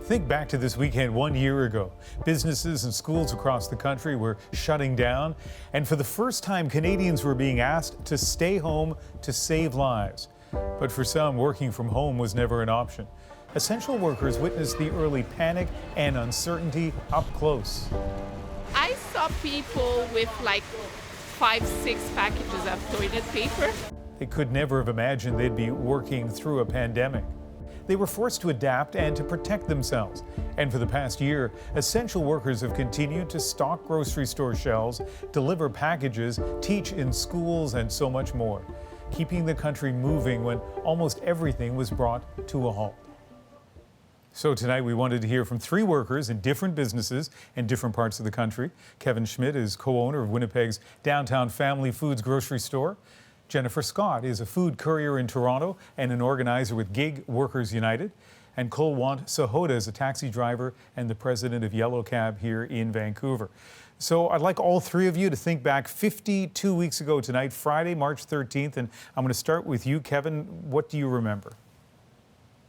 Think back to this weekend 1 year ago. Businesses and schools across the country were shutting down, and for the first time, Canadians were being asked to stay home to save lives. But for some, working from home was never an option. Essential workers witnessed the early panic and uncertainty up close. I saw people with like 5-6 packages of toilet paper. They could never have imagined they'd be working through a pandemic. They were forced to adapt and to protect themselves. And for the past year, essential workers have continued to stock grocery store shelves, deliver packages, teach in schools, and so much more, keeping the country moving when almost everything was brought to a halt. So tonight we wanted to hear from 3 workers in different businesses in different parts of the country. Kevin Schmidt is co-owner of Winnipeg's downtown family foods grocery store. Jennifer Scott is a food courier in Toronto and an organizer with Gig Workers United. And Kulwant Sahota is a taxi driver and the president of Yellow Cab here in Vancouver. So I'd like all 3 of you to think back 52 weeks ago tonight, Friday, March 13th. And I'm going to start with you, Kevin. What do you remember?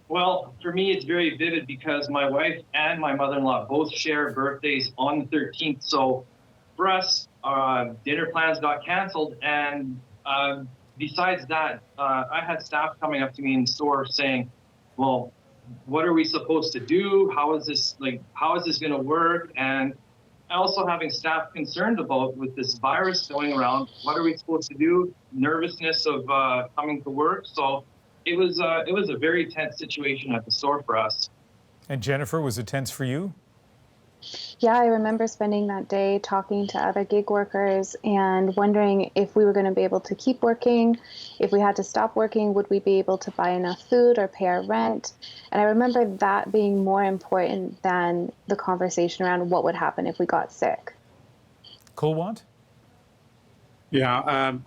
Well, for me, it's very vivid because my wife and my mother-in-law both share birthdays on the 13th. So for us, dinner plans got canceled. And besides that, I had staff coming up to me in the store saying, well, what are we supposed to do? How is this going to work? And also having staff concerned about with this virus going around, what are we supposed to do? Nervousness of coming to work. So it was a very tense situation at the store for us. And Jennifer, was it tense for you? Yeah, I remember spending that day talking to other gig workers and wondering if we were going to be able to keep working. If we had to stop working, would we be able to buy enough food or pay our rent? And I remember that being more important than the conversation around what would happen if we got sick. Kulwant? Yeah,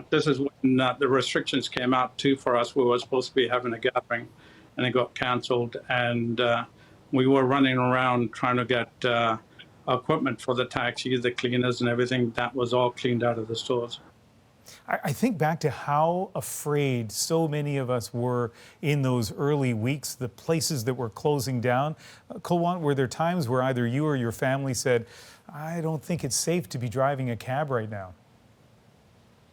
this is when the restrictions came out too for us. We were supposed to be having a gathering and it got cancelled, and we were running around trying to get equipment for the taxi, the cleaners and everything. That was all cleaned out of the stores. I think back to how afraid so many of us were in those early weeks, the places that were closing down. Kulwant, were there times where either you or your family said, I don't think it's safe to be driving a cab right now?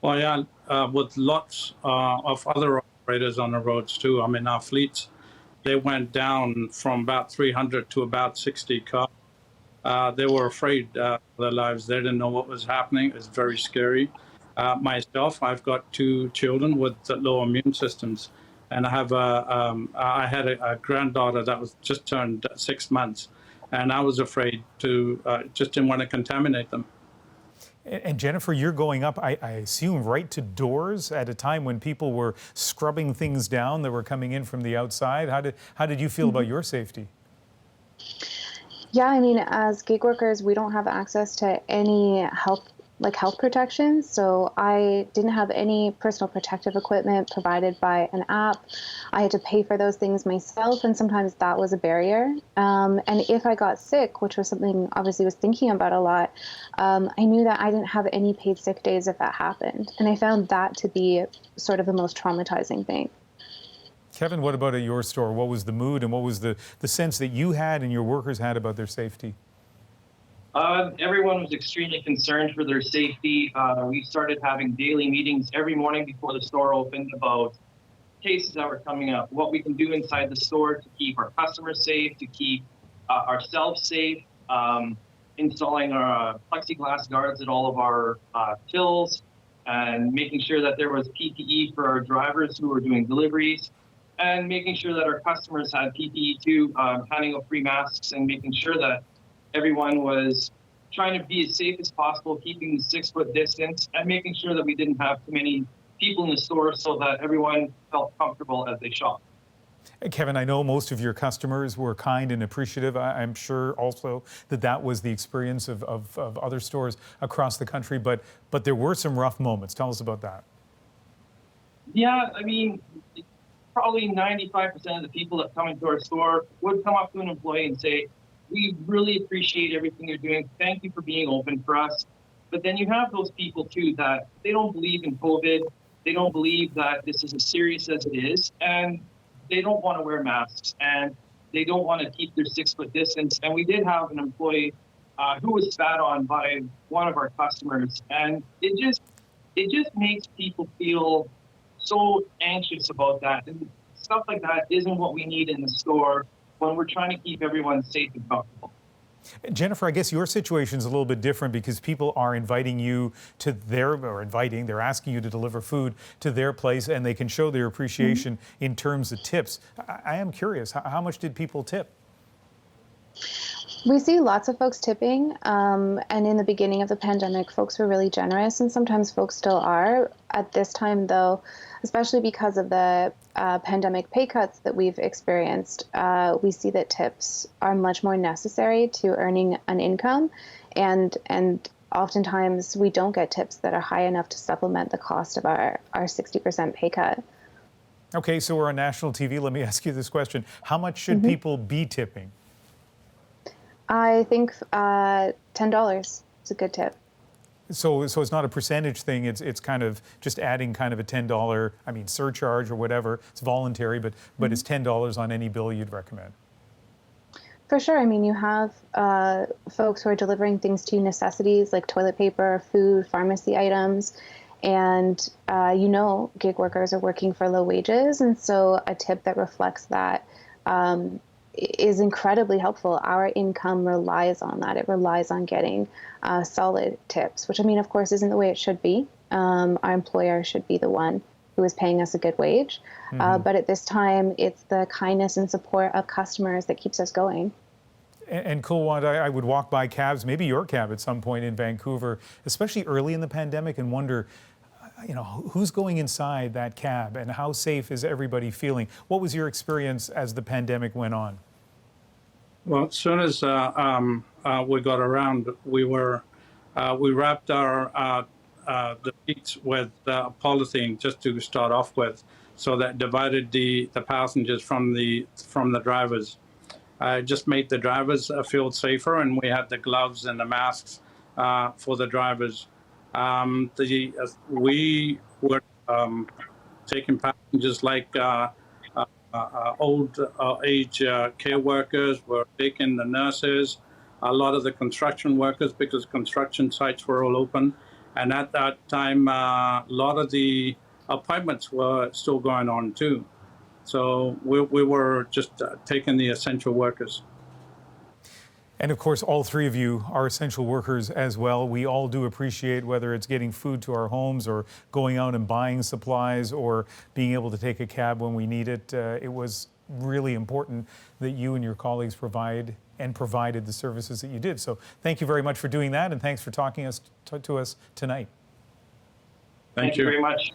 Well, yeah, with lots of other operators on the roads too. I mean, our fleets, they went down from about 300 to about 60 cars. They were afraid for their lives. They didn't know what was happening. It was very scary. Myself, I've got 2 children with low immune systems, and I had a granddaughter that was just turned 6 months, and I was afraid to just didn't want to contaminate them. And Jennifer, you're going up, I assume, right to doors at a time when people were scrubbing things down that were coming in from the outside. How did you feel about your safety? Yeah, I mean, as gig workers, we don't have access to any health protection. So I didn't have any personal protective equipment provided by an app. I had to pay for those things myself, and sometimes that was a barrier. And if I got sick, which was something obviously I was thinking about a lot, I knew that I didn't have any paid sick days if that happened. And I found that to be sort of the most traumatizing thing. Kevin, what about at your store? What was the mood and what was the sense that you had and your workers had about their safety? Everyone was extremely concerned for their safety. We started having daily meetings every morning before the store opened about cases that were coming up, what we can do inside the store to keep our customers safe, to keep ourselves safe, installing our plexiglass guards at all of our tills, and making sure that there was PPE for our drivers who were doing deliveries, and making sure that our customers had PPE too, handing out free masks and making sure that everyone was trying to be as safe as possible, keeping the 6-foot distance, and making sure that we didn't have too many people in the store so that everyone felt comfortable as they shopped. Kevin, I know most of your customers were kind and appreciative. I'm sure also that was the experience of other stores across the country, but there were some rough moments. Tell us about that. Yeah, I mean, probably 95% of the people that come into our store would come up to an employee and say, we really appreciate everything you're doing. Thank you for being open for us. But then you have those people too that they don't believe in COVID. They don't believe that this is as serious as it is. And they don't want to wear masks. And they don't want to keep their 6-foot distance. And we did have an employee who was spat on by one of our customers, and it just makes people feel so anxious about that. And stuff like that isn't what we need in the store when we're trying to keep everyone safe and comfortable. Jennifer, I guess your situation is a little bit different because people are inviting you to they're asking you to deliver food to their place, and they can show their appreciation in terms of tips. I am curious, how much did people tip? We see lots of folks tipping, and in the beginning of the pandemic, folks were really generous, and sometimes folks still are. At this time, though, especially because of the pandemic pay cuts that we've experienced, we see that tips are much more necessary to earning an income, and oftentimes we don't get tips that are high enough to supplement the cost of our 60% pay cut. Okay, so we're on national TV. Let me ask you this question. How much should people be tipping? I think $10 is a good tip. So it's not a percentage thing. It's kind of just adding kind of a $10, surcharge or whatever. It's voluntary, but it's $10 on any bill you'd recommend. For sure. You have folks who are delivering things to necessities like toilet paper, food, pharmacy items, and gig workers are working for low wages, and so a tip that reflects that is incredibly helpful. Our income relies on that. It relies on getting solid tips, which of course isn't the way it should be. Our employer should be the one who is paying us a good wage. But at this time, it's the kindness and support of customers that keeps us going. And Kulwant, I would walk by cabs, maybe your cab at some point in Vancouver, especially early in the pandemic, and wonder, who's going inside that cab and how safe is everybody feeling? What was your experience as the pandemic went on? Well, as soon as we got around, we wrapped our the seats with polythene just to start off with, so that divided the passengers from the drivers. Just made the drivers feel safer, and we had the gloves and the masks for the drivers. We were taking passengers like old age care workers, were taking the nurses, a lot of the construction workers, because construction sites were all open. And at that time, a lot of the appointments were still going on too. So we were just taking the essential workers. And of course, all three of you are essential workers as well. We all do appreciate, whether it's getting food to our homes or going out and buying supplies or being able to take a cab when we need it. It was really important that you and your colleagues provided the services that you did. So thank you very much for doing that, and thanks for talking to us tonight. Thank you very much.